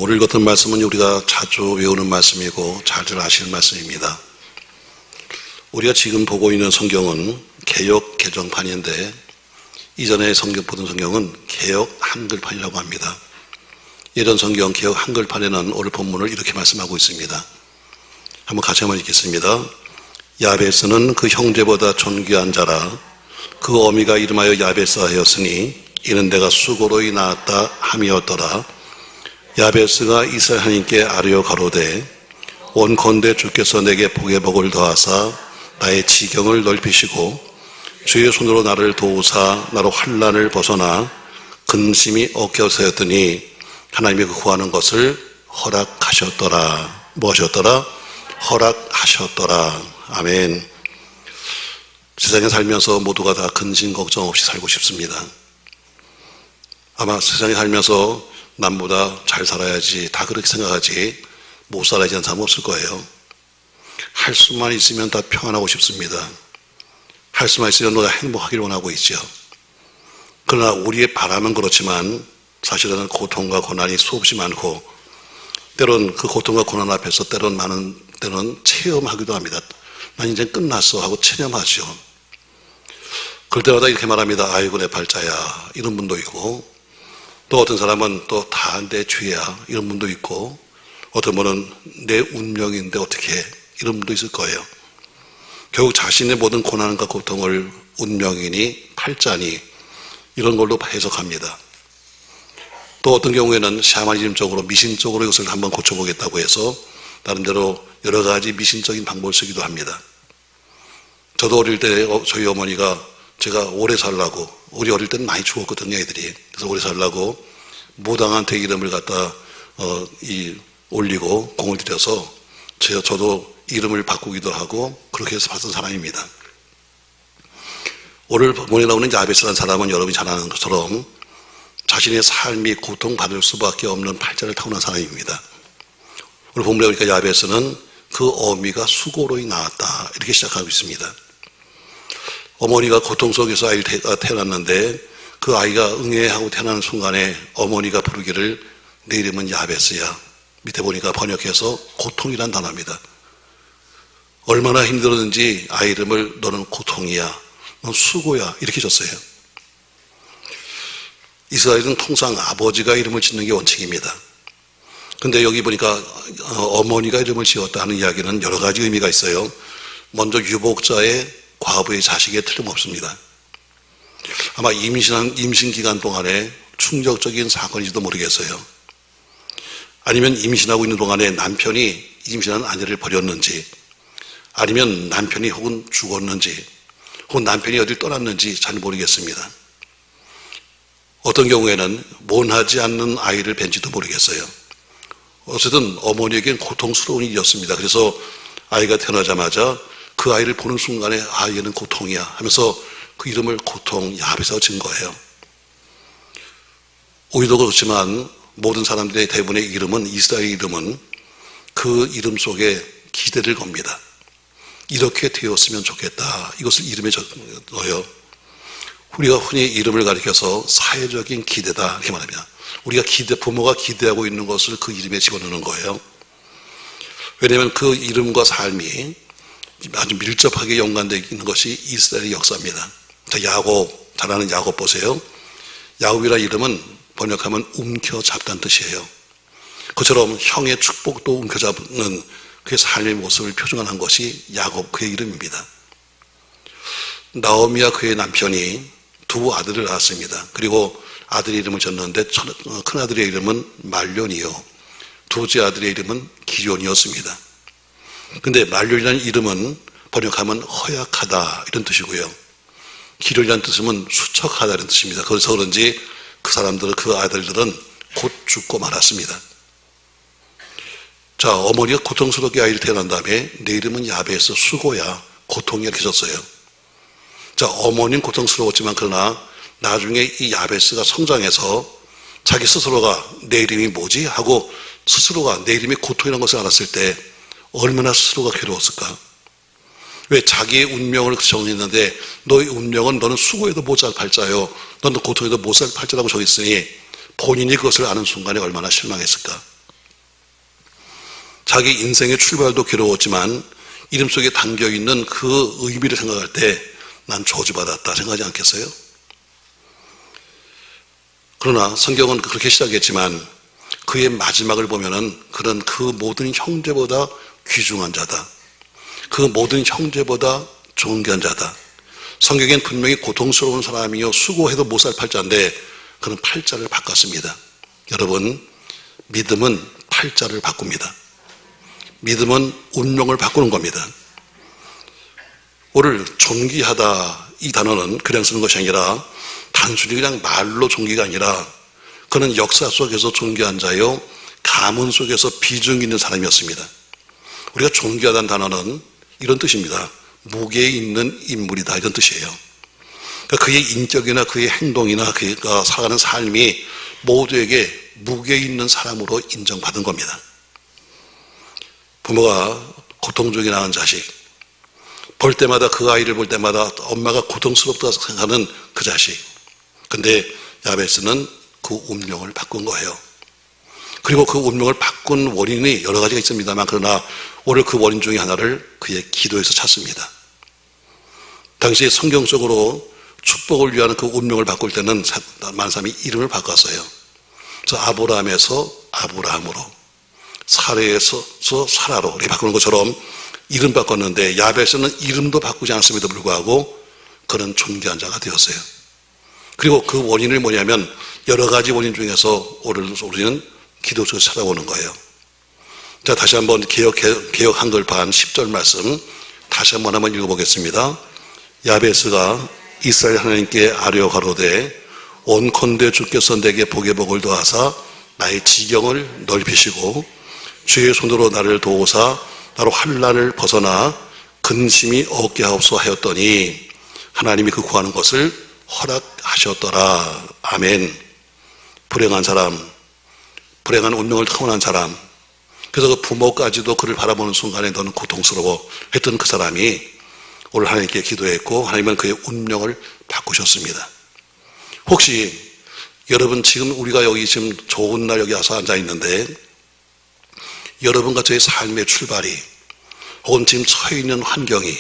오늘 읽었던 말씀은 우리가 자주 외우는 말씀이고 잘들 아시는 말씀입니다. 우리가 지금 보고 있는 성경은 개역 개정판인데 이전에 보던 성경은 개역 한글판이라고 합니다. 예전 성경 개역 한글판에는 오늘 본문을 이렇게 말씀하고 있습니다. 같이 한번 읽겠습니다. 야베스는 그 형제보다 존귀한 자라. 그 어미가 이름하여 야베스하였으니 이는 내가 수고로이 낳았다 함이었더라. 야베스가 이스라엘 하나님께 아뢰어 가로되 원컨대 주께서 내게 복의 복을 더하사 나의 지경을 넓히시고 주의 손으로 나를 도우사 나로 환난을 벗어나 근심이 엇겨서였더니 하나님이 그 구하는 것을 허락하셨더라. 무엇이었더라? 허락하셨더라. 아멘. 세상에 살면서 모두가 다 근심 걱정 없이 살고 싶습니다. 아마 세상에 살면서 남보다 잘 살아야지 다 그렇게 생각하지 못 살아야지 하는 사람 없을 거예요. 할 수만 있으면 다 평안하고 싶습니다. 할 수만 있으면 다 행복하기를 원하고 있죠. 그러나 우리의 바람은 그렇지만 사실은 고통과 고난이 수없이 많고 때론 그 고통과 고난 앞에서 때는 체험하기도 합니다. 난 이제 끝났어 하고 체념하죠. 그럴 때마다 이렇게 말합니다. 아이고 내 팔자야 이런 분도 있고 또 어떤 사람은 또 다 내 죄야 이런 분도 있고 어떤 분은 내 운명인데 어떻게 이런 분도 있을 거예요. 결국 자신의 모든 고난과 고통을 운명이니 팔자니 이런 걸로 해석합니다. 또 어떤 경우에는 샤머니즘적으로 미신적으로 이것을 한번 고쳐보겠다고 해서 나름대로 여러 가지 미신적인 방법을 쓰기도 합니다. 저도 어릴 때 저희 어머니가 제가 오래 살라고 우리 어릴 때는 많이 죽었거든요 애들이. 그래서 오래 살라고 무당한테 이름을 갖다 올리고 공을 들여서 저도 이름을 바꾸기도 하고 그렇게 해서 봤던 사람입니다. 오늘 본문에 나오는 야베스라는 사람은 여러분이 잘 아는 것처럼 자신의 삶이 고통받을 수밖에 없는 팔자를 타고난 사람입니다. 오늘 본문에 보니까 야베스는 그 어미가 수고로이 낳았다 이렇게 시작하고 있습니다. 어머니가 고통 속에서 아이를 태어났는데 그 아이가 응애하고 태어나는 순간에 어머니가 부르기를 내 이름은 야베스야. 밑에 보니까 번역해서 고통이란 단어입니다. 얼마나 힘들었는지 아이 이름을 너는 고통이야, 넌 수고야 이렇게 줬어요. 이스라엘은 통상 아버지가 이름을 짓는 게 원칙입니다. 근데 여기 보니까 어머니가 이름을 지었다 하는 이야기는 여러 가지 의미가 있어요. 먼저 유복자의 과부의 자식에 틀림없습니다. 아마 임신 기간 동안에 충격적인 사건인지도 모르겠어요. 아니면 임신하고 있는 동안에 남편이 임신한 아내를 버렸는지 아니면 남편이 혹은 죽었는지 혹은 남편이 어딜 떠났는지 잘 모르겠습니다. 어떤 경우에는 원하지 않는 아이를 뵌지도 모르겠어요. 어쨌든 어머니에겐 고통스러운 일이었습니다. 그래서 아이가 태어나자마자 그 아이를 보는 순간에 얘는 고통이야 하면서 그 이름을 고통 야베스라고 지은 거예요. 우리도 그렇지만 모든 사람들의 대부분의 이름은 이스라엘 이름은 그 이름 속에 기대를 겁니다. 이렇게 되었으면 좋겠다. 이것을 이름에 넣어요. 우리가 흔히 이름을 가리켜서 사회적인 기대다 이렇게 말합니다. 우리가 부모가 기대하고 있는 것을 그 이름에 집어넣는 거예요. 왜냐하면 그 이름과 삶이 아주 밀접하게 연관되어 있는 것이 이스라엘의 역사입니다. 야곱, 잘 아는 야곱 보세요. 야곱이라는 이름은 번역하면 움켜잡다는 뜻이에요. 그처럼 형의 축복도 움켜잡는 그의 삶의 모습을 표준화한 것이 야곱 그의 이름입니다. 나오미와 그의 남편이 두 아들을 낳았습니다. 그리고 아들의 이름을 졌는데 큰 아들의 이름은 말론이요 둘째 아들의 이름은 기럯이었습니다. 근데 말론이라는 이름은 번역하면 허약하다 이런 뜻이고요. 기럯이라는 뜻은 수척하다 이런 뜻입니다. 그래서 그런지 그 아들들은 곧 죽고 말았습니다. 자, 어머니가 고통스럽게 아이를 태어난 다음에 내 이름은 야베스 수고야 고통이 이렇게 졌어요. 자, 어머니는 고통스러웠지만 그러나 나중에 이 야베스가 성장해서 자기 스스로가 내 이름이 뭐지? 하고 스스로가 내 이름이 고통이라는 것을 알았을 때 얼마나 스스로가 괴로웠을까? 왜 자기의 운명을 정했는데 너의 운명은 너는 수고해도 못 살 팔자요 너는 고통해도 못 살 팔자라고 정했으니 본인이 그것을 아는 순간에 얼마나 실망했을까? 자기 인생의 출발도 괴로웠지만 이름 속에 담겨있는 그 의미를 생각할 때 난 저주받았다 생각하지 않겠어요? 그러나 성경은 그렇게 시작했지만 그의 마지막을 보면은 그는 그 모든 형제보다 귀중한 자다. 그 모든 형제보다 존귀한 자다. 성경엔 분명히 고통스러운 사람이요 수고해도 못 살 팔자인데 그는 팔자를 바꿨습니다. 여러분, 믿음은 팔자를 바꿉니다. 믿음은 운명을 바꾸는 겁니다. 오늘 존귀하다 이 단어는 그냥 쓰는 것이 아니라 단순히 그냥 말로 존귀가 아니라 그는 역사 속에서 존귀한 자요 가문 속에서 비중 있는 사람이었습니다. 우리가 존귀하다는 단어는 이런 뜻입니다. 무게 있는 인물이다 이런 뜻이에요. 그러니까 그의 인격이나 그의 행동이나 그가 살아가는 삶이 모두에게 무게 있는 사람으로 인정받은 겁니다. 부모가 고통 중에 낳은 자식, 볼 때마다 그 아이를 볼 때마다 엄마가 고통스럽다 생각하는 그 자식. 근데 야베스는 그 운명을 바꾼 거예요. 그리고 그 운명을 바꾼 원인이 여러 가지가 있습니다만 그러나 오늘 그 원인 중에 하나를 그의 기도에서 찾습니다. 당시 성경적으로 축복을 위한 그 운명을 바꿀 때는 많은 사람이 이름을 바꿨어요. 그래서 아브라함에서 아브라함으로, 사레에서 사라로 이렇게 바꾸는 것처럼 이름 바꿨는데 야베스는 이름도 바꾸지 않았음에도 불구하고 그는 존귀한 자가 되었어요. 그리고 그 원인을 뭐냐면 여러 가지 원인 중에서 우리는 기도 속에서 찾아오는 거예요. 자, 다시 한번 개역 한글판 10절 말씀 다시 한번 읽어보겠습니다. 야베스가 이스라엘 하나님께 아뢰어 가로되 원컨대 주께서 내게 복의 복을 더하사 나의 지경을 넓히시고 주의 손으로 나를 도우사 나로 환난을 벗어나 근심이 없게 하옵소 하였더니 하나님이 그 구하는 것을 허락하셨더라. 아멘. 불행한 사람, 불행한 운명을 타고난 사람, 그래서 그 부모까지도 그를 바라보는 순간에 너는 고통스러워 했던 그 사람이 오늘 하나님께 기도했고 하나님은 그의 운명을 바꾸셨습니다. 혹시 여러분 지금 우리가 여기 지금 좋은 날 여기 와서 앉아 있는데 여러분과 저의 삶의 출발이 혹은 지금 처해 있는 환경이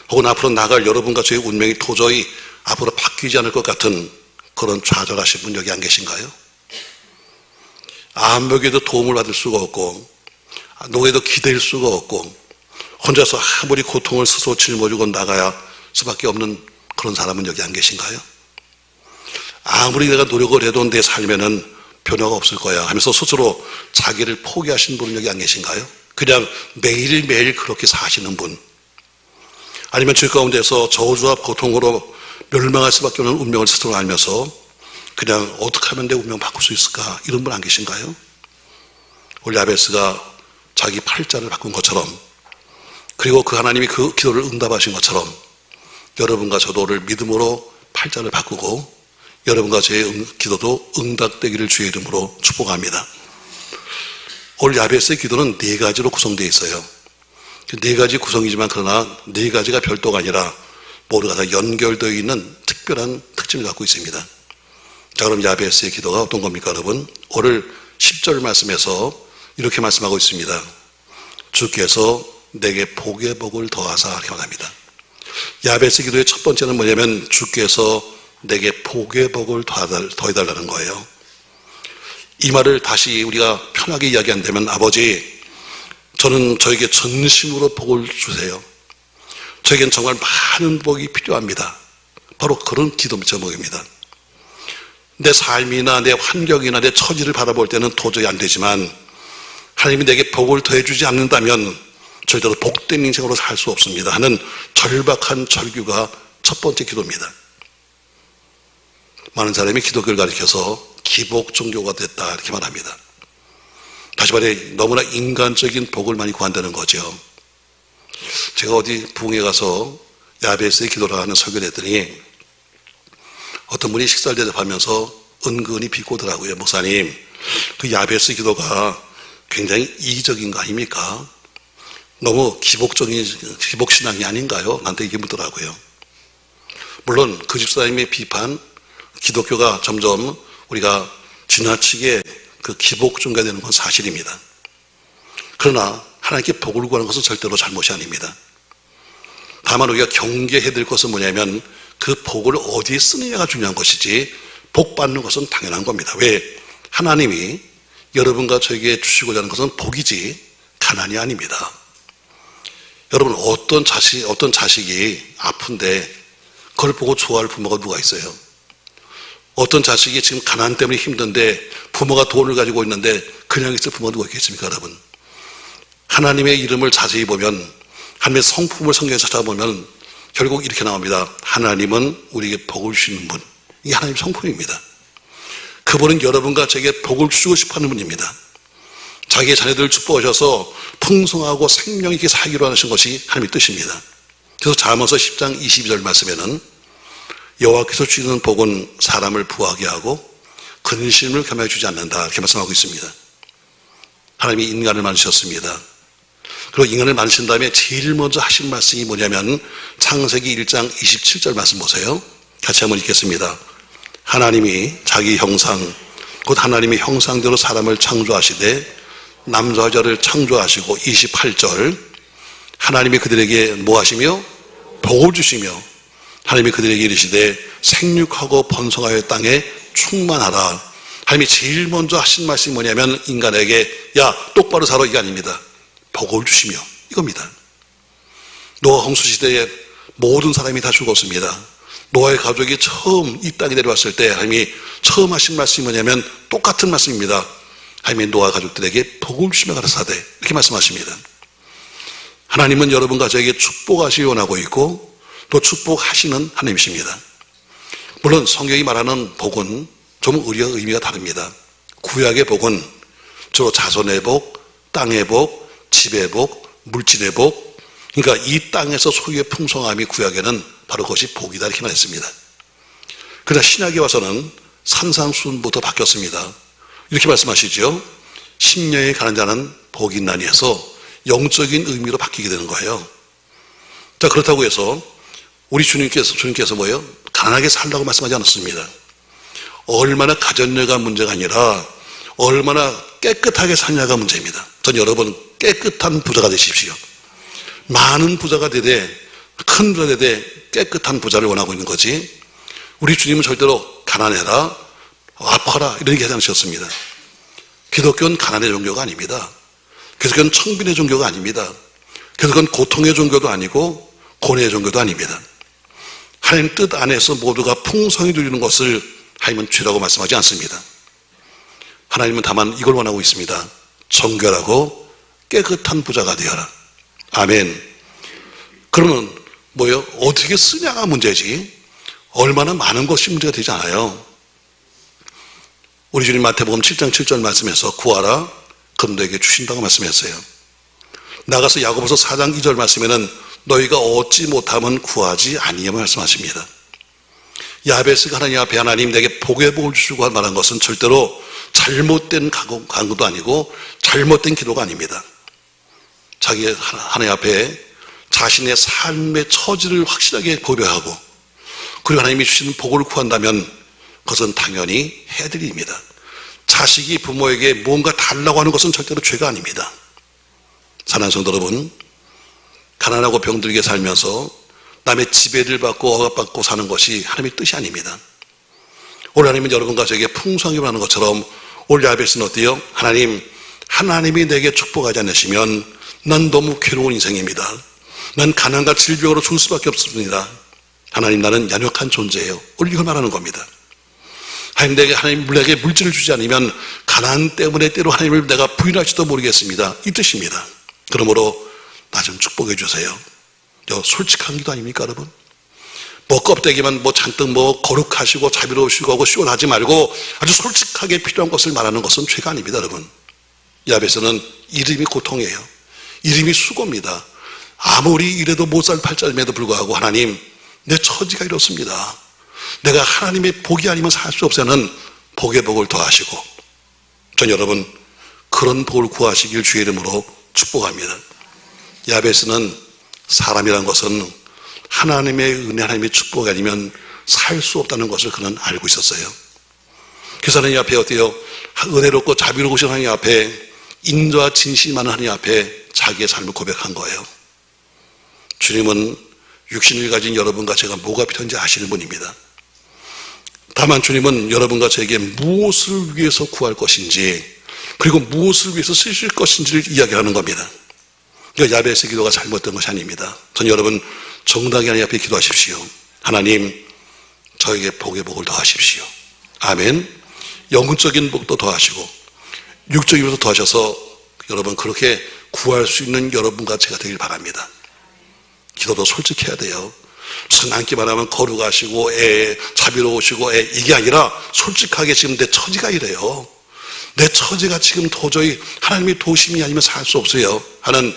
혹은 앞으로 나갈 여러분과 저의 운명이 도저히 앞으로 바뀌지 않을 것 같은 그런 좌절하신 분 여기 안 계신가요? 아무에게도 도움을 받을 수가 없고 누구에도 기댈 수가 없고 혼자서 아무리 고통을 스스로 짊어지고 나가야 수밖에 없는 그런 사람은 여기 안 계신가요? 아무리 내가 노력을 해도 내 삶에는 변화가 없을 거야 하면서 스스로 자기를 포기하신 분은 여기 안 계신가요? 그냥 매일매일 그렇게 사시는 분, 아니면 주 가운데서 저주와 고통으로 멸망할 수밖에 없는 운명을 스스로 알면서 그냥 어떻게 하면 내 운명 바꿀 수 있을까 이런 분 안 계신가요? 우리 야베스가 자기 팔자를 바꾼 것처럼 그리고 그 하나님이 그 기도를 응답하신 것처럼 여러분과 저도 오늘 믿음으로 팔자를 바꾸고 여러분과 제 기도도 응답되기를 주의 이름으로 축복합니다. 오늘 야베스의 기도는 4가지로 구성되어 있어요. 4가지 구성이지만 그러나 4가지가 별도가 아니라 모두가 다 연결되어 있는 특별한 특징을 갖고 있습니다. 자, 그럼 야베스의 기도가 어떤 겁니까, 여러분? 오늘 10절 말씀에서 이렇게 말씀하고 있습니다. 주께서 내게 복의 복을 더하사 이렇게 말합니다. 야베스 기도의 첫 번째는 뭐냐면 주께서 내게 복의 복을 더해달라는 거예요. 이 말을 다시 우리가 편하게 이야기한다면 아버지, 저는 저에게 전심으로 복을 주세요. 저에겐 정말 많은 복이 필요합니다. 바로 그런 기도 제목입니다. 내 삶이나 내 환경이나 내 처지를 바라볼 때는 도저히 안 되지만 하나님이 내게 복을 더해주지 않는다면 절대로 복된 인생으로 살 수 없습니다 하는 절박한 절규가 첫 번째 기도입니다. 많은 사람이 기독교를 가리켜서 기복 종교가 됐다 이렇게 말합니다. 다시 말해 너무나 인간적인 복을 많이 구한다는 거죠. 제가 어디 부흥에 가서 야베스의 기도를 하는 설교를 했더니 어떤 분이 식사를 대접하면서 은근히 비꼬더라고요. 목사님, 그 야베스 기도가 굉장히 이기적인 거 아닙니까? 너무 기복신앙이 아닌가요? 나한테 이게 묻더라고요. 물론 그 집사님의 비판, 기독교가 점점 우리가 지나치게 그 기복 종교가 되는 건 사실입니다. 그러나 하나님께 복을 구하는 것은 절대로 잘못이 아닙니다. 다만 우리가 경계해야 될 것은 뭐냐면 그 복을 어디에 쓰느냐가 중요한 것이지 복 받는 것은 당연한 겁니다. 왜? 하나님이 여러분과 저에게 주시고자 하는 것은 복이지 가난이 아닙니다. 여러분, 어떤 자식이 아픈데 그걸 보고 좋아할 부모가 누가 있어요? 어떤 자식이 지금 가난 때문에 힘든데 부모가 돈을 가지고 있는데 그냥 있을 부모가 누가 있겠습니까, 여러분? 하나님의 이름을 자세히 보면, 하나님의 성품을 성경에 찾아보면 결국 이렇게 나옵니다. 하나님은 우리에게 복을 주시는 분. 이게 하나님 성품입니다. 그분은 여러분과 저에게 복을 주고 싶어 하는 분입니다. 자기의 자녀들을 축복하셔서 풍성하고 생명 있게 살기로 하신 것이 하나님의 뜻입니다. 그래서 잠언서 10장 22절 말씀에는 여호와께서 주시는 복은 사람을 부하게 하고 근심을 겸해 주지 않는다, 이렇게 말씀하고 있습니다. 하나님이 인간을 만드셨습니다. 그리고 인간을 만드신 다음에 제일 먼저 하신 말씀이 뭐냐면 창세기 1장 27절 말씀 보세요. 같이 한번 읽겠습니다. 하나님이 자기 형상, 곧 하나님의 형상대로 사람을 창조하시되 남자와 여자를 창조하시고, 28절 하나님이 그들에게 뭐 하시며 복을 주시며 하나님이 그들에게 이르시되 생육하고 번성하여 땅에 충만하라. 하나님이 제일 먼저 하신 말씀이 뭐냐면 인간에게 야 똑바로 살아, 이게 아닙니다. 복을 주시며, 이겁니다. 노아 홍수 시대에 모든 사람이 다 죽었습니다. 노아의 가족이 처음 이 땅에 내려왔을 때 하나님이 처음 하신 말씀이 뭐냐면 똑같은 말씀입니다. 하나님이 노아 가족들에게 복을 주시며 가라사대, 이렇게 말씀하십니다. 하나님은 여러분과 저에게 축복하시기 원하고 있고 또 축복하시는 하나님이십니다. 물론 성경이 말하는 복은 좀 의미가 다릅니다. 구약의 복은 주로 자손의 복, 땅의 복, 집의 복, 물질의 복, 그러니까 이 땅에서 소유의 풍성함이 구약에는 바로 그것이 복이다, 이렇게 말했습니다. 그러나 신약에 와서는 산상수훈부터 바뀌었습니다. 이렇게 말씀하시죠. 심령에 가는 자는 복이 있나니 해서 영적인 의미로 바뀌게 되는 거예요. 자, 그렇다고 해서 우리 주님께서 뭐예요? 가난하게 살라고 말씀하지 않았습니다. 얼마나 가졌냐가 문제가 아니라 얼마나 깨끗하게 사냐가 문제입니다. 전 여러분 깨끗한 부자가 되십시오. 많은 부자가 되되, 큰 부자가 되되 깨끗한 부자를 원하고 있는 거지, 우리 주님은 절대로 가난해라, 아파라 이런 얘기 하지 않으셨습니다. 기독교는 가난의 종교가 아닙니다. 기독교는 청빈의 종교가 아닙니다. 기독교는 고통의 종교도 아니고 고뇌의 종교도 아닙니다. 하나님 뜻 안에서 모두가 풍성히 누리는 것을 하나님은 죄라고 말씀하지 않습니다. 하나님은 다만 이걸 원하고 있습니다. 정결하고 깨끗한 부자가 되어라. 아멘. 그러면 뭐예요? 어떻게 쓰냐가 문제지 얼마나 많은 것이 문제가 되지 않아요. 우리 주님 마태복음 7장 7절 말씀에서 구하라 그럼 너에게 주신다고 말씀했어요. 나가서 야고보서 4장 2절 말씀에는 너희가 얻지 못하면 구하지 아니하며 말씀하십니다. 야베스가 하나님 앞에 하나님 내게 복의 복을 주시고 말한 것은 절대로 잘못된 간구도 아니고 잘못된 기도가 아닙니다. 자기 하나님 앞에 자신의 삶의 처지를 확실하게 고려하고 그리고 하나님이 주시는 복을 구한다면 그것은 당연히 해드릴 일입니다. 자식이 부모에게 뭔가 달라고 하는 것은 절대로 죄가 아닙니다. 사랑하는 성도 여러분, 가난하고 병들게 살면서 남의 지배를 받고 억압받고 사는 것이 하나님의 뜻이 아닙니다. 오늘 하나님은 여러분과 저에게 풍성하게 하는 것처럼 오늘 야베스는 어때요? 하나님이 내게 축복하지 않으시면 난 너무 괴로운 인생입니다. 난 가난과 질병으로 죽을 수밖에 없습니다. 하나님, 나는 연약한 존재예요. 오늘 이걸 말하는 겁니다. 하나님 내게 물질을 주지 않으면 가난 때문에 때로 하나님을 내가 부인할지도 모르겠습니다. 이 뜻입니다. 그러므로 나 좀 축복해 주세요. 솔직한 기도 아닙니까, 여러분? 껍데기만 잔뜩 거룩하시고 자비로우시고 하고 시원하지 말고 아주 솔직하게 필요한 것을 말하는 것은 죄가 아닙니다, 여러분. 야베스는 이름이 고통이에요. 이름이 수고입니다. 아무리 이래도 못 살 팔자임에도 불구하고 하나님, 내 처지가 이렇습니다. 내가 하나님의 복이 아니면 살 수 없어는 복의 복을 더하시고, 전 여러분 그런 복을 구하시길 주의 이름으로 축복합니다. 야베스는 사람이란 것은 하나님의 은혜, 하나님의 축복이 아니면 살 수 없다는 것을 그는 알고 있었어요. 그래서 하나님 앞에 어때요? 은혜롭고 자비로우신 하나님 앞에 인자와 진실이 많은 하나님 앞에 자기의 삶을 고백한 거예요. 주님은 육신을 가진 여러분과 제가 뭐가 필요한지 아시는 분입니다. 다만 주님은 여러분과 저에게 무엇을 위해서 구할 것인지, 그리고 무엇을 위해서 쓰실 것인지를 이야기하는 겁니다. 그러니까 야베스의 기도가 잘못된 것이 아닙니다. 전 여러분 정당히 하나님 앞에 기도하십시오. 하나님, 저에게 복의 복을 더하십시오. 아멘. 영적인 복도 더하시고 육적인 복도 더하셔서 여러분 그렇게 구할 수 있는 여러분과 제가 되길 바랍니다. 기도도 솔직해야 돼요. 선 앉기만 하면 거룩하시고 자비로우시고 이게 아니라 솔직하게 지금 내 처지가 이래요. 내 처지가 지금 도저히 하나님의 도심이 아니면 살 수 없어요 하는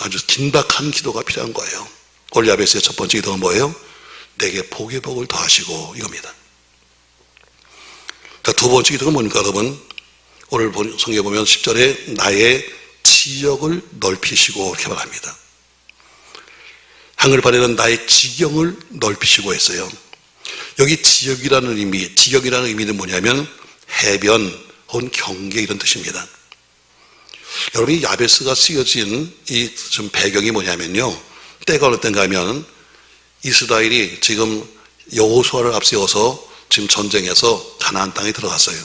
아주 긴박한 기도가 필요한 거예요. 오늘 야베스의 첫 번째 기도가 뭐예요? 내게 복의 복을 더하시고 이겁니다. 두 번째 기도가 뭡니까 여러분? 오늘 성경에 보면 10절에 나의 지역을 넓히시고 이렇게 말합니다. 한글판에는 나의 지경을 넓히시고 했어요. 여기 지역이라는 의미는 뭐냐면 해변 혹은 경계 이런 뜻입니다. 여러분 이 야베스가 쓰여진 이 좀 배경이 뭐냐면요, 때가 어느 때인가 하면 이스라엘이 지금 여호수아를 앞세워서 지금 전쟁에서 가나안 땅에 들어갔어요.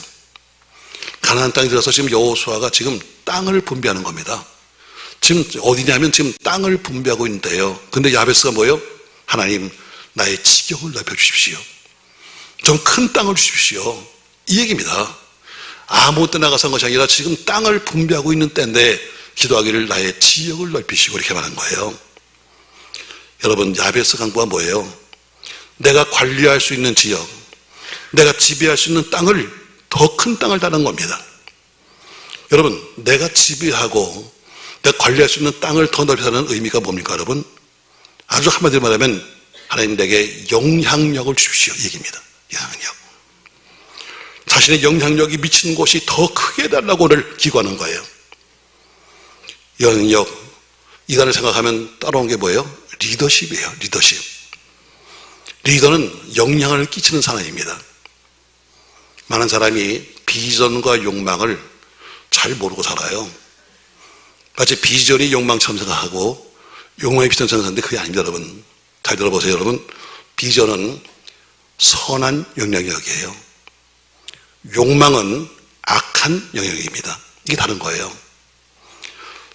가나안 땅에 들어서 지금 여호수아가 지금 땅을 분배하는 겁니다. 지금 어디냐면 지금 땅을 분배하고 있는데요. 근데 야베스가 뭐예요? 하나님, 나의 지경을 넓혀주십시오. 좀 큰 땅을 주십시오. 이 얘기입니다. 아무 때 나가서 한 것이 아니라 지금 땅을 분배하고 있는 때인데 기도하기를 나의 지역을 넓히시고 이렇게 말한 거예요. 여러분 야베스 강구가 뭐예요? 내가 관리할 수 있는 지역, 내가 지배할 수 있는 땅을 더 큰 땅을 다는 겁니다. 여러분 내가 지배하고 내가 관리할 수 있는 땅을 더 넓히자는 의미가 뭡니까 여러분? 아주 한마디로 말하면 하나님 내게 영향력을 주십시오 이 얘기입니다. 영향력. 자신의 영향력이 미치는 곳이 더 크게 해달라고 오늘 기도하는 거예요. 영향력, 이단을 생각하면 따라온 게 뭐예요? 리더십이에요. 리더십. 리더는 영향을 끼치는 사람입니다. 많은 사람이 비전과 욕망을 잘 모르고 살아요. 마치 비전이 욕망처럼 생각하고 욕망이 비전처럼 생각하는데 그게 아닙니다. 여러분 잘 들어보세요. 여러분 비전은 선한 영향력이에요. 욕망은 악한 영역입니다. 이게 다른 거예요.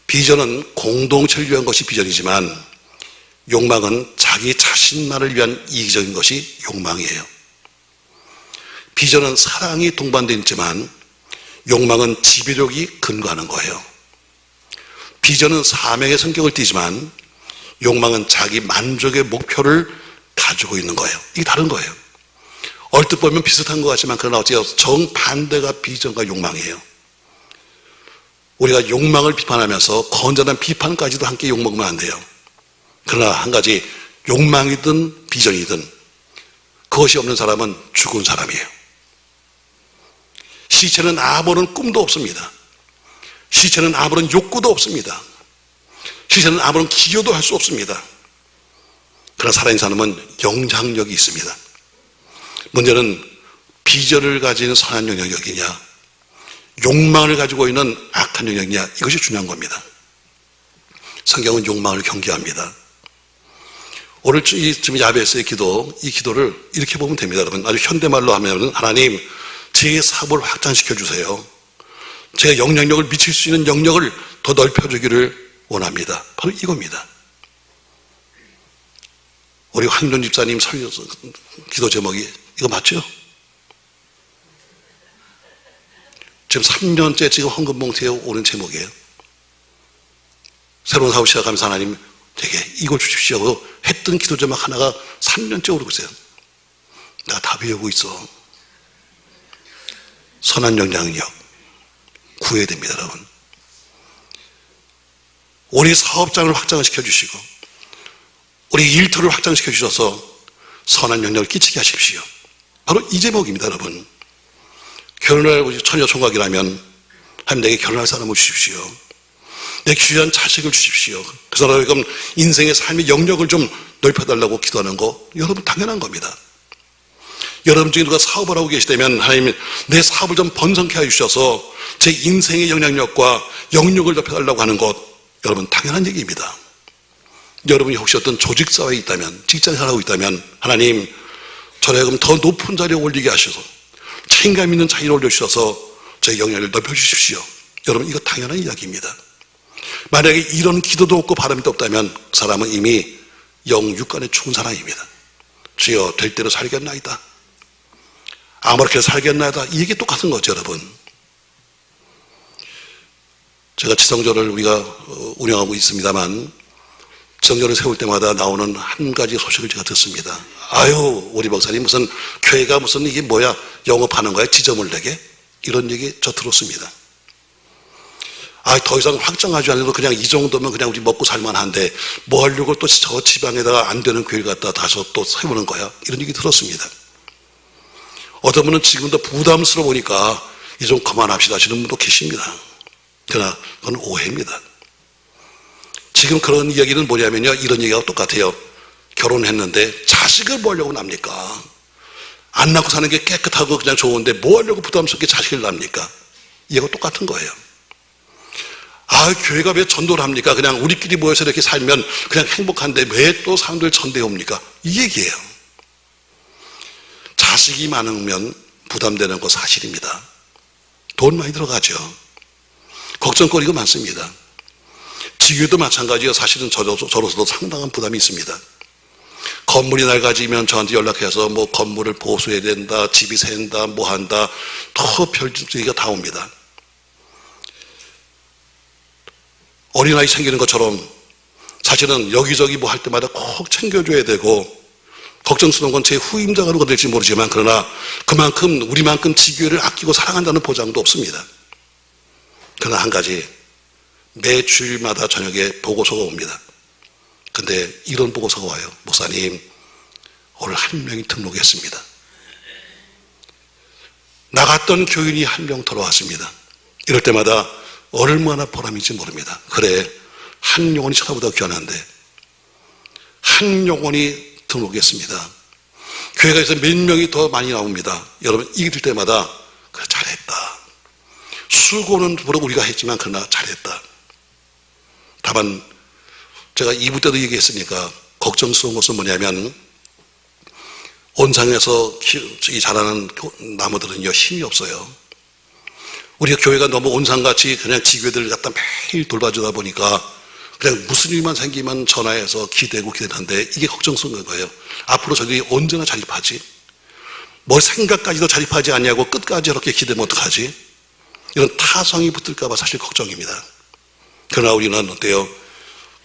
비전은 공동체를 위한 것이 비전이지만 욕망은 자기 자신만을 위한 이기적인 것이 욕망이에요. 비전은 사랑이 동반되어 있지만 욕망은 지배력이 근거하는 거예요. 비전은 사명의 성격을 띠지만 욕망은 자기 만족의 목표를 가지고 있는 거예요. 이게 다른 거예요. 얼뜻 보면 비슷한 것 같지만 그러나 어찌되어 정반대가 비전과 욕망이에요. 우리가 욕망을 비판하면서 건전한 비판까지도 함께 욕먹으면 안 돼요. 그러나 한 가지 욕망이든 비전이든 그것이 없는 사람은 죽은 사람이에요. 시체는 아무런 꿈도 없습니다. 시체는 아무런 욕구도 없습니다. 시체는 아무런 기여도 할 수 없습니다. 그러나 살아있는 사람은 영향력이 있습니다. 문제는 비전을 가진 선한 영향력이냐 욕망을 가지고 있는 악한 영향이냐 이것이 중요한 겁니다. 성경은 욕망을 경계합니다. 오늘 지금 야베스의 기도, 이 기도를 이렇게 보면 됩니다. 여러분 아주 현대말로 하면 하나님 제 사업을 확장시켜 주세요. 제가 영향력을 미칠 수 있는 영역을 더 넓혀주기를 원합니다. 바로 이겁니다. 우리 황준 집사님 기도 제목이 이거 맞죠? 지금 3년째 지금 헌금봉투에 오는 제목이에요. 새로운 사업 시작하면서 하나님 되게 이걸 주십시오 하고 했던 기도 제목 하나가 3년째 오르고 있어요. 내가 다 배우고 있어. 선한 영향력 구해야 됩니다 여러분. 우리 사업장을 확장시켜 주시고 우리 일터를 확장시켜 주셔서 선한 영향력을 끼치게 하십시오. 바로 이 제목입니다 여러분. 결혼할 처녀 총각이라면 하나님 내게 결혼할 사람을 주십시오. 내 귀한 자식을 주십시오. 그 사람의 인생의 삶의 영역을 좀 넓혀달라고 기도하는 거 여러분 당연한 겁니다. 여러분 중에 누가 사업을 하고 계시다면 하나님 내 사업을 좀 번성케 해주셔서 제 인생의 영향력과 영역을 높여달라고 하는 것, 여러분 당연한 얘기입니다. 여러분이 혹시 어떤 조직사회에 있다면, 직장생활 하고 있다면 하나님 저를 그럼 더 높은 자리에 올리게 하셔서 책임감 있는 자리에 올려주셔서 제 영향을 높여주십시오. 여러분 이거 당연한 이야기입니다. 만약에 이런 기도도 없고 바람도 없다면 사람은 이미 영육간에 죽은 사람입니다. 주여 될 대로 살겠나이다, 아무렇게 살겠나이다, 이게 똑같은 거죠. 여러분, 제가 지성전을 우리가 운영하고 있습니다만 지성전을 세울 때마다 나오는 한 가지 소식을 제가 듣습니다. 아유 우리 목사님 무슨 교회가 무슨 이게 뭐야, 영업하는 거야, 지점을 내게? 이런 얘기 저 들었습니다. 더 이상 확장하지 않아도 그냥 이 정도면 그냥 우리 먹고 살만한데 뭐 하려고 또 저 지방에다가 안 되는 교회를 갖다 다시 또 세우는 거야, 이런 얘기 들었습니다. 어떤 분은 지금도 부담스러우니까 이제 좀 그만합시다 하시는 분도 계십니다. 그러나 그건 오해입니다. 지금 그런 이야기는 뭐냐면요, 이런 얘기가 똑같아요. 결혼했는데 자식을 뭐 하려고 납니까? 안 낳고 사는 게 깨끗하고 그냥 좋은데 뭐 하려고 부담스럽게 자식을 낳습니까? 이거 똑같은 거예요. 교회가 왜 전도를 합니까? 그냥 우리끼리 모여서 이렇게 살면 그냥 행복한데 왜 또 사람들 전대에 옵니까? 이 얘기예요. 자식이 많으면 부담되는 거 사실입니다. 돈 많이 들어가죠. 걱정거리가 많습니다. 지교도 마찬가지예요. 사실은 저로서도 상당한 부담이 있습니다. 건물이 낡아지면 저한테 연락해서 뭐 건물을 보수해야 된다, 집이 샌다, 뭐 한다, 더 별짓기가 다 옵니다. 어린아이 챙기는 것처럼 사실은 여기저기 뭐 할 때마다 꼭 챙겨줘야 되고, 걱정스러운 건 제 후임자가 누가 될지 모르지만 그러나 그만큼 우리만큼 지교회를 아끼고 사랑한다는 보장도 없습니다. 그러나 한 가지, 매 주일마다 저녁에 보고서가 옵니다. 근데 이런 보고서가 와요. 목사님 오늘 한 명이 등록했습니다. 나갔던 교인이 한 명 돌아왔습니다. 이럴 때마다 얼마나 보람인지 모릅니다. 그래, 한 영혼이 천하보다 귀한데 한 영혼이 등록했습니다. 교회가 있어서 몇 명이 더 많이 나옵니다. 여러분 이길 때마다 그래 잘했다, 수고는 물론 우리가 했지만 그러나 잘했다. 다만 제가 2부 때도 얘기했으니까 걱정스러운 것은 뭐냐면 온상에서 자라는 나무들은요 힘이 없어요. 우리가 교회가 너무 온상같이 그냥 지교회들을 갖다 매일 돌봐주다 보니까 그냥 무슨 일만 생기면 전화해서 기대는데 이게 걱정스러운 거예요. 앞으로 저희들이 언제나 자립하지? 뭐 생각까지도 자립하지 않냐고 끝까지 이렇게 기대면 어떡하지? 이런 타성이 붙을까 봐 사실 걱정입니다. 그러나 우리는 어때요?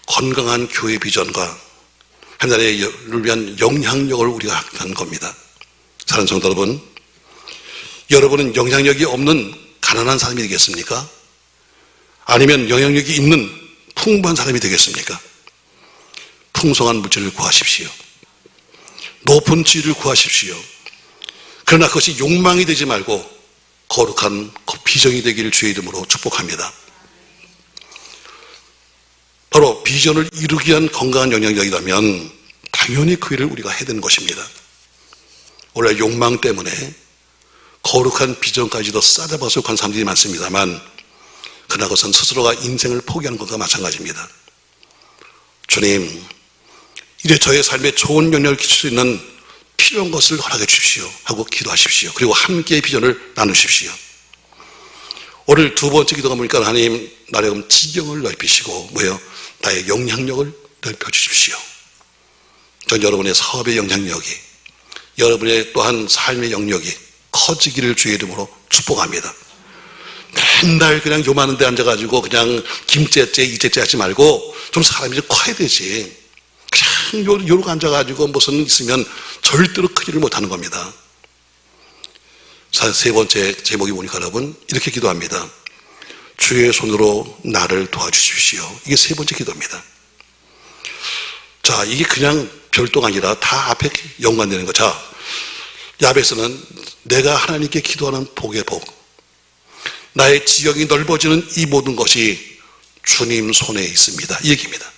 건강한 교회 비전과 하나님을 위한 영향력을 우리가 갖는 겁니다. 사랑하는 성도 여러분, 여러분은 영향력이 없는 가난한 사람이 되겠습니까? 아니면 영향력이 있는 풍부한 사람이 되겠습니까? 풍성한 물질을 구하십시오. 높은 지위를 구하십시오. 그러나 그것이 욕망이 되지 말고 거룩한 비전이 되기를 주의 이름으로 축복합니다. 바로 비전을 이루기 위한 건강한 영향력이라면 당연히 그 일을 우리가 해야 되는 것입니다. 원래 욕망 때문에 거룩한 비전까지도 싸잡아서 간 사람들이 많습니다만 그러나 그것은 스스로가 인생을 포기하는 것과 마찬가지입니다. 주님, 이제 저의 삶에 좋은 영향을 끼칠 수 있는 필요한 것을 허락해 주십시오 하고 기도하십시오. 그리고 함께 비전을 나누십시오. 오늘 두 번째 기도가 보니까 하나님 나의 지경을 넓히시고 뭐예요? 나의 영향력을 넓혀주십시오. 전 여러분의 사업의 영향력이, 여러분의 또한 삶의 영역이 커지기를 주의 이름으로 축복합니다. 맨날 그냥 요만한 데 앉아가지고 그냥 김째째 이째째 하지 말고 좀 사람이 좀 커야 되지. 그냥 요러고 앉아가지고 무슨 있으면 절대로 크지를 못하는 겁니다. 세 번째 제목이 보니까 여러분 이렇게 기도합니다. 주의 손으로 나를 도와주십시오. 이게 세 번째 기도입니다. 자, 이게 그냥 별도가 아니라 다 앞에 연관되는 거. 자, 야베스는 내가 하나님께 기도하는 복의 복, 나의 지경이 넓어지는 이 모든 것이 주님 손에 있습니다. 이 얘기입니다.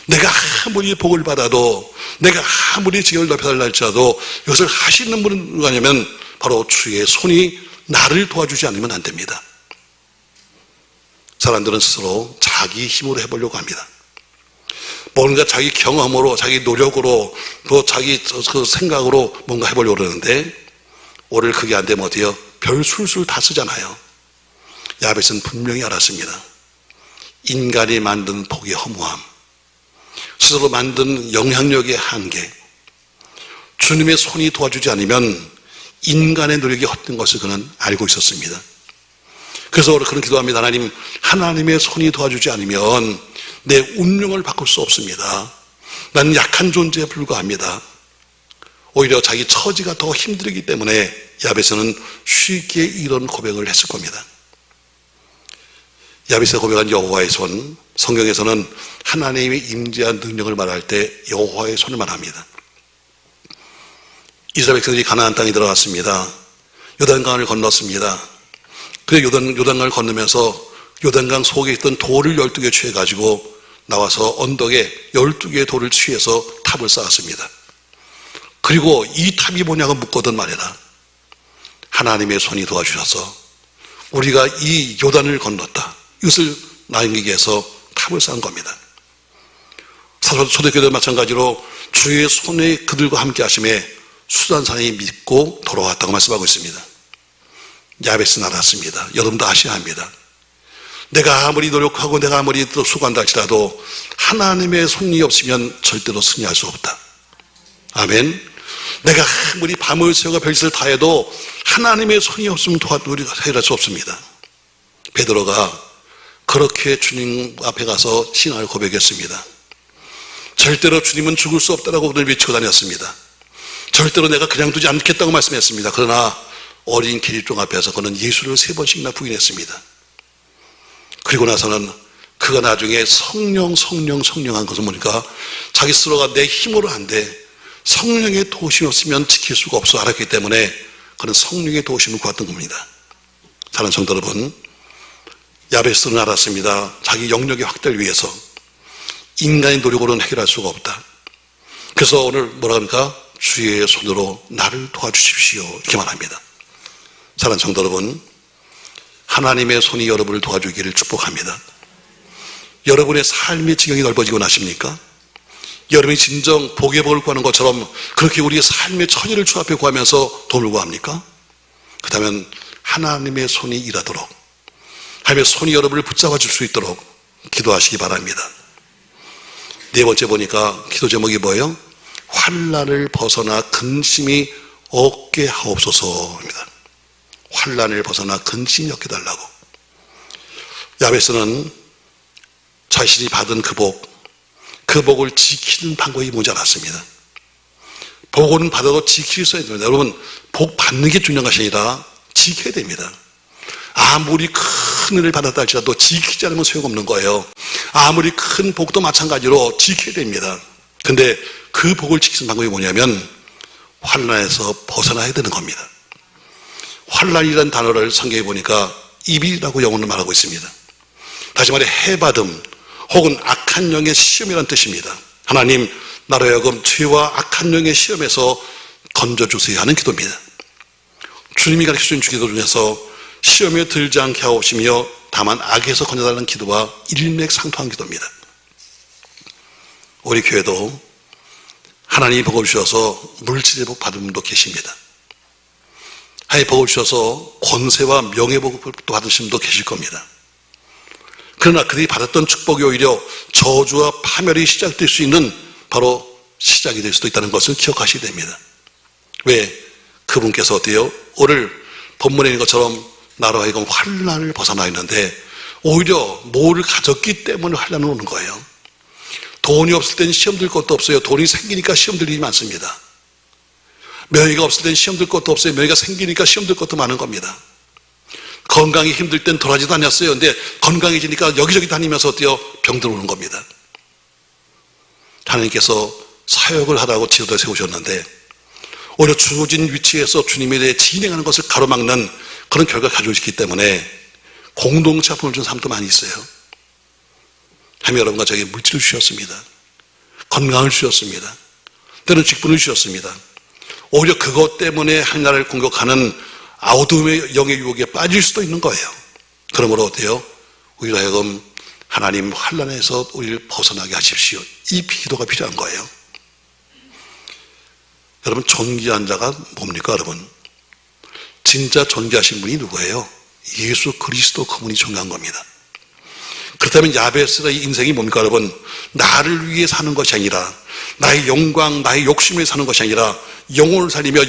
내가 아무리 복을 받아도, 내가 아무리 지경을 넓혀달라 할지라도 이것을 하시는 분은 누구냐면 바로 주의 손이 나를 도와주지 않으면 안 됩니다. 사람들은 스스로 자기 힘으로 해보려고 합니다. 뭔가 자기 경험으로, 자기 노력으로, 또 자기 그 생각으로 뭔가 해보려고 그러는데, 오늘 그게 안 되면 어때요? 별 술술 다 쓰잖아요. 야벳은 분명히 알았습니다. 인간이 만든 복의 허무함, 스스로 만든 영향력의 한계, 주님의 손이 도와주지 않으면 인간의 노력이 헛된 것을 그는 알고 있었습니다. 그래서 오늘 그런 기도합니다. 하나님, 하나님의 손이 도와주지 않으면 내 운명을 바꿀 수 없습니다. 나는 약한 존재에 불과합니다. 오히려 자기 처지가 더 힘들기 때문에 야벳은 쉽게 이런 고백을 했을 겁니다. 야벳이 고백한 여호와의 손, 성경에서는 하나님의 임재한 능력을 말할 때 여호와의 손을 말합니다. 이스라엘 백성들이 가나안 땅에 들어갔습니다. 요단강을 건넜습니다. 그래서 요단강을 건너면서 요단강 속에 있던 돌을 12개 취해가지고 나와서 언덕에 12개의 돌을 취해서 탑을 쌓았습니다. 그리고 이 탑이 뭐냐고 묻거든 말이라. 하나님의 손이 도와주셔서 우리가 이 요단을 건넜다. 이것을 남기기 위해서 탑을 쌓은 겁니다. 초대교회도 마찬가지로 주의 손에 그들과 함께 하심에 수단산이 믿고 돌아왔다고 말씀하고 있습니다. 야벳은 알았습니다. 여러분도 아셔야 합니다. 내가 아무리 노력하고 내가 아무리 또 수고한다 할지라도 하나님의 손이 없으면 절대로 승리할 수 없다. 아멘. 내가 아무리 밤을 새우가 별짓을 다 해도 하나님의 손이 없으면 우리가 해결할 수 없습니다. 베드로가 그렇게 주님 앞에 가서 신앙을 고백했습니다. 절대로 주님은 죽을 수 없다라고 그들 외치고 다녔습니다. 절대로 내가 그냥 두지 않겠다고 말씀했습니다. 그러나 어린 기립종 앞에서 그는 예수를 3번씩이나 부인했습니다. 그리고 나서는 그가 나중에 성령한 것을 보니까 자기 스스로가 내 힘으로 안 돼. 성령의 도우심이 없으면 지킬 수가 없어 알았기 때문에 그는 성령의 도우심을 구했던 겁니다. 사랑하는 성도 여러분, 야벳은 알았습니다. 자기 영역의 확대를 위해서 인간의 노력으로는 해결할 수가 없다. 그래서 오늘 뭐라 그러니까 주의 손으로 나를 도와주십시오 이렇게 말합니다. 사랑하는 성도 여러분, 하나님의 손이 여러분을 도와주기를 축복합니다. 여러분의 삶의 지경이 넓어지고 나십니까? 여러분이 진정 복의 복을 구하는 것처럼 그렇게 우리의 삶의 처지를 주 앞에 구하면서 도움을 구합니까? 그렇다면 하나님의 손이 일하도록, 하나님의 손이 여러분을 붙잡아 줄 수 있도록 기도하시기 바랍니다. 네 번째 보니까 기도 제목이 뭐예요? 환난을 벗어나 근심이 없게 하옵소서입니다. 환난을 벗어나 근심이 없게 달라고. 야베스는 자신이 받은 그 복을 지키는 방법이 모자랐습니다. 복은 받아도 지킬 수 있습니다. 여러분, 복 받는 게 중요한 것이 아니라 지켜야 됩니다. 아무리 큰 은혜를 받았다 할지라도 지키지 않으면 소용없는 거예요. 아무리 큰 복도 마찬가지로 지켜야 됩니다. 근데 그 복을 지키는 방법이 뭐냐면 환난에서 벗어나야 되는 겁니다. 환난이라는 단어를 성경에 보니까 이비라고 영어로 말하고 있습니다. 다시 말해 해받음 혹은 악한 영의 시험이라는 뜻입니다. 하나님, 나로 하여금 죄와 악한 영의 시험에서 건져주세요 하는 기도입니다. 주님이 가르쳐준 기도 중에서 시험에 들지 않게 하옵시며 다만 악에서 건져달라는 기도와 일맥상통한 기도입니다. 우리 교회도 하나님이 복을 주셔서 물질의 복 받은 분도 계십니다. 하나님이 복을 주셔서 권세와 명예복도 받으신 분도 계실 겁니다. 그러나 그들이 받았던 축복이 오히려 저주와 파멸이 시작될 수 있는 바로 시작이 될 수도 있다는 것을 기억하셔야 됩니다. 왜? 그분께서 어때요? 오늘 본문에 있는 것처럼 나로 하여금 환난을 벗어나 있는데 오히려 뭐를 가졌기 때문에 환난이 오는 거예요. 돈이 없을 때는 시험 들 것도 없어요. 돈이 생기니까 시험 들 일이 많습니다. 명예가 없을 때는 시험 들 것도 없어요. 명예가 생기니까 시험 들 것도 많은 겁니다. 건강이 힘들 땐 돌아지도 않았어요. 근데 건강해지니까 여기저기 다니면서 어때요? 병들 오는 겁니다. 하나님께서 사역을 하라고 지도에 세우셨는데 오히려 주어진 위치에서 주님에 대해 진행하는 것을 가로막는 그런 결과를 가져오셨기 때문에 공동체 아픔을 준 사람도 많이 있어요. 하나님 여러분과 저에게 물질을 주셨습니다. 건강을 주셨습니다. 때로는 직분을 주셨습니다. 오히려 그것 때문에 하나님을 공격하는 어둠의 영의 유혹에 빠질 수도 있는 거예요. 그러므로 어때요? 우리로 하여금 하나님 환난에서 우리를 벗어나게 하십시오. 이 기도가 필요한 거예요. 여러분, 존귀한 자가 뭡니까 여러분? 진짜 존귀하신 분이 누구예요? 예수 그리스도, 그분이 존귀한 겁니다. 그렇다면 야베스의 인생이 뭡니까 여러분? 나를 위해 사는 것이 아니라, 나의 영광, 나의 욕심에 사는 것이 아니라 영혼을 살리며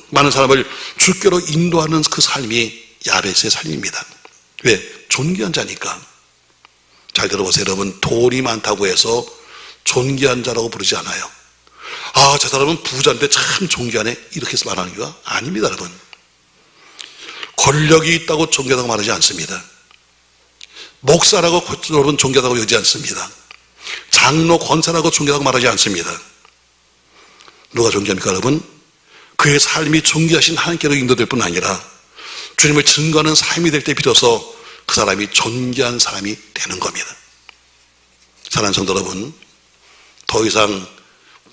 많은 사람을 주께로 인도하는 그 삶이 야베스의 삶입니다. 왜? 존귀한 자니까. 잘 들어보세요 여러분. 돈이 많다고 해서 존귀한 자라고 부르지 않아요. 아, 저 사람은 부자인데 참 존귀하네, 이렇게 해서 말하는 게 아닙니다 여러분. 권력이 있다고 존귀하다고 말하지 않습니다. 목사라고 여러분 존귀하다고 여기지 않습니다. 장로, 권사라고 존귀하다고 말하지 않습니다. 누가 존귀합니까 여러분? 그의 삶이 존귀하신 하나님께로 인도될 뿐 아니라 주님을 증거하는 삶이 될 때 비로소 그 사람이 존귀한 사람이 되는 겁니다. 사랑하는 성도 여러분, 더 이상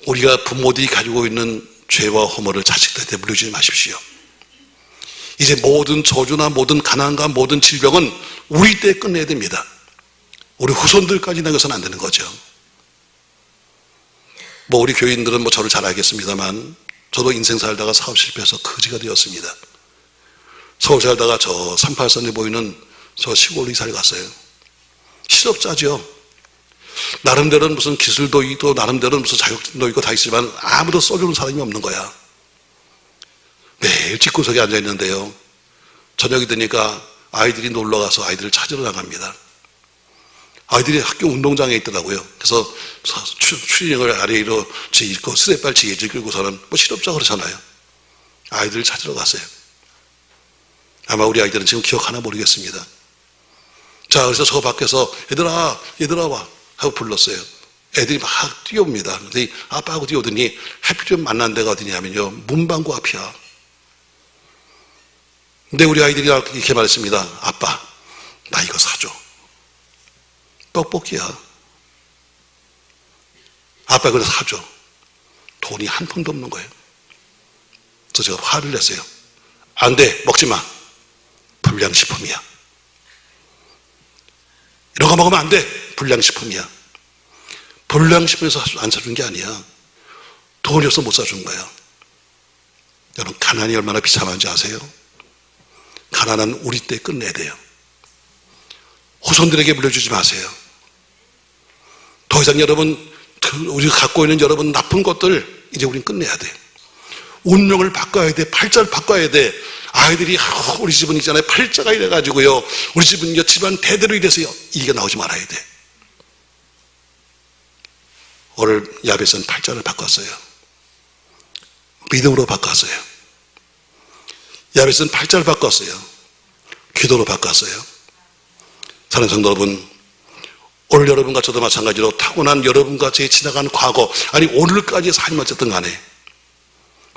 우리가 부모들이 가지고 있는 죄와 허물을 자식들한테 물려주지 마십시오. 이제 모든 저주나 모든 가난과 모든 질병은 우리 때에 끝내야 됩니다. 우리 후손들까지 나가서는 안 되는 거죠. 우리 교인들은 저를 잘 알겠습니다만, 저도 인생 살다가 사업 실패해서 거지가 되었습니다. 서울 살다가 저 38선에 보이는 저 시골 이사를 갔어요. 실업자죠. 나름대로는 무슨 기술도 있고 나름대로는 무슨 자격증도 있고 다 있지만 아무도 써주는 사람이 없는 거야. 매일 집구석에 앉아 있는데요, 저녁이 되니까 아이들이 놀러 가서 아이들을 찾으러 나갑니다. 아이들이 학교 운동장에 있더라고요. 그래서 추리닝을 아래로 입고 스레빨 지게질 끌고서는 실업자 그렇잖아요. 아이들을 찾으러 갔어요. 아마 우리 아이들은 지금 기억하나 모르겠습니다. 자, 그래서 저 밖에서 얘들아 와 하고 불렀어요. 애들이 막 뛰어옵니다. 근데 아빠하고 뛰어오더니 하필 좀 만난 데가 어디냐면요, 문방구 앞이야. 근데 우리 아이들이 이렇게 말했습니다. 아빠, 나 이거 사줘. 떡볶이야. 아빠 그래서 사줘. 돈이 한 푼도 없는 거예요. 그래서 제가 화를 냈어요. 안 돼, 먹지 마. 불량식품이야. 이런 거 먹으면 안 돼. 불량식품이야. 불량식품에서 안 사준 게 아니야. 돈이 없어 못 사준 거야. 여러분, 가난이 얼마나 비참한지 아세요? 가난은 우리 때 끝내야 돼요. 후손들에게 물려주지 마세요. 더 이상 여러분, 우리가 갖고 있는 여러분 나쁜 것들 이제 우린 끝내야 돼. 운명을 바꿔야 돼. 팔자를 바꿔야 돼. 아이들이 우리 집은 있잖아요, 팔자가 이래가지고요, 우리 집은 집안 대대로 이래서요, 이게 나오지 말아야 돼. 오늘 야베스는 팔자를 바꿨어요. 믿음으로 바꿨어요. 야베스는 팔자를 바꿨어요. 기도로 바꿨어요. 사랑하는 성도 여러분, 오늘 여러분과 저도 마찬가지로 타고난 여러분과 제 지나간 과거, 아니 오늘까지의 삶이 어쨌든 간에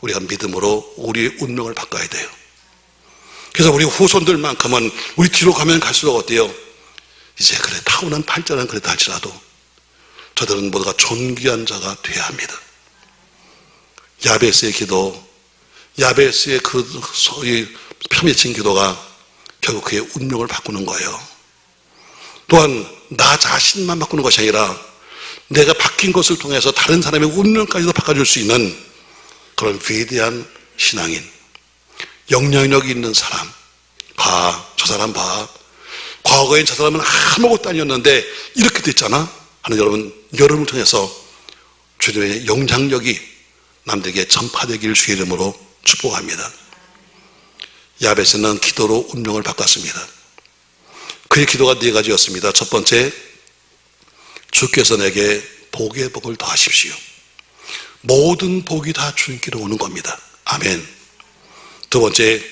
우리가 믿음으로 우리의 운명을 바꿔야 돼요. 그래서 우리 후손들만큼은 우리 뒤로 가면 갈수록 어때요? 이제 그래, 타고난 팔자는 그랬다 할지라도 저들은 모두가 존귀한 자가 되어야 합니다. 야베스의 기도, 야베스의 그 소위 펴맺힌 기도가 결국 그의 운명을 바꾸는 거예요. 또한 나 자신만 바꾸는 것이 아니라 내가 바뀐 것을 통해서 다른 사람의 운명까지도 바꿔줄 수 있는 그런 위대한 신앙인, 영향력이 있는 사람. 저 사람 봐. 과거엔 저 사람은 아무것도 아니었는데 이렇게 됐잖아 하는 여러분을 통해서 주님의 영향력이 남들에게 전파되기를 주의 이름으로 축복합니다. 야베스는 기도로 운명을 바꿨습니다. 그의 기도가 4가지였습니다. 첫 번째, 주께서 내게 복의 복을 더하십시오. 모든 복이 다 주님께로 오는 겁니다. 아멘. 두 번째,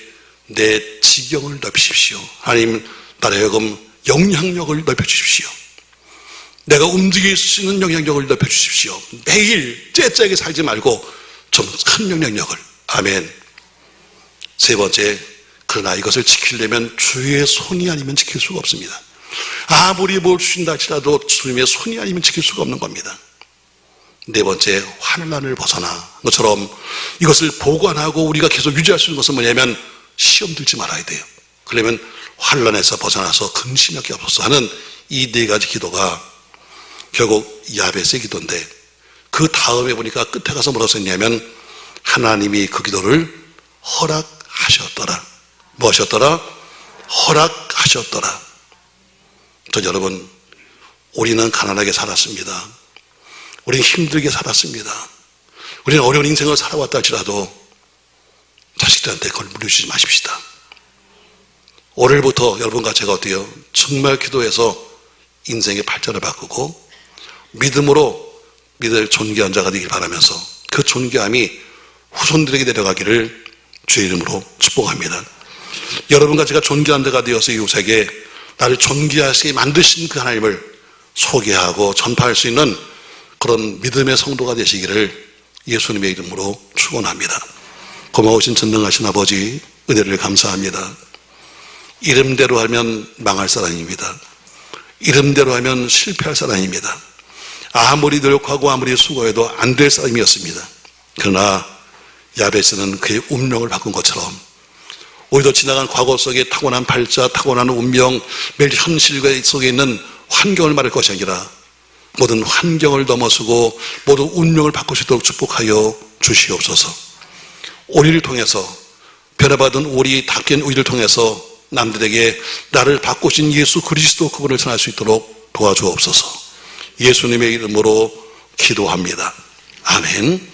내 지경을 넓히십시오. 하나님, 나를 하여금 영향력을 넓혀주십시오. 내가 움직일 수 있는 영향력을 넓혀주십시오. 매일 째째하게 살지 말고 좀 큰 영향력을. 아멘. 세 번째, 그러나 이것을 지키려면 주의 손이 아니면 지킬 수가 없습니다. 아무리 뭘 주신다 할지라도 주님의 손이 아니면 지킬 수가 없는 겁니다. 네 번째, 환난을 벗어나 것처럼 이것을 보관하고 우리가 계속 유지할 수 있는 것은 뭐냐면 시험 들지 말아야 돼요. 그러려면 환난에서 벗어나서 근심하게 없어서 하는 이 네 가지 기도가 결국 야베스의 기도인데, 그 다음에 보니까 끝에 가서 뭐라고 썼냐면 하나님이 그 기도를 허락하셨더라. 뭐 하셨더라? 허락하셨더라. 전 여러분, 우리는 가난하게 살았습니다. 우리는 힘들게 살았습니다. 우리는 어려운 인생을 살아왔다 할지라도 자식들한테 그걸 물려주지 마십시다. 오늘부터 여러분과 제가 어때요? 정말 기도해서 인생의 발전을 바꾸고 믿음으로 믿을 존귀한 자가 되길 바라면서 그 존귀함이 후손들에게 내려가기를 주의 이름으로 축복합니다. 여러분과 제가 존귀한 자가 되어서 이웃에게 나를 존귀하시게 만드신 그 하나님을 소개하고 전파할 수 있는 그런 믿음의 성도가 되시기를 예수님의 이름으로 축원합니다. 고마우신 전능하신 아버지, 은혜를 감사합니다. 이름대로 하면 망할 사람입니다. 이름대로 하면 실패할 사람입니다. 아무리 노력하고 아무리 수고해도 안 될 사람이었습니다. 그러나 야베스는 그의 운명을 바꾼 것처럼 우리도 지나간 과거 속에 타고난 발자, 타고난 운명, 매일 현실 속에 있는 환경을 말할 것이 아니라 모든 환경을 넘어서고 모든 운명을 바꿀 수 있도록 축복하여 주시옵소서. 우리를 통해서, 변화받은 우리 바뀐 우리를 통해서 남들에게 나를 바꾸신 예수 그리스도 그분을 전할 수 있도록 도와주옵소서. 예수님의 이름으로 기도합니다. 아멘.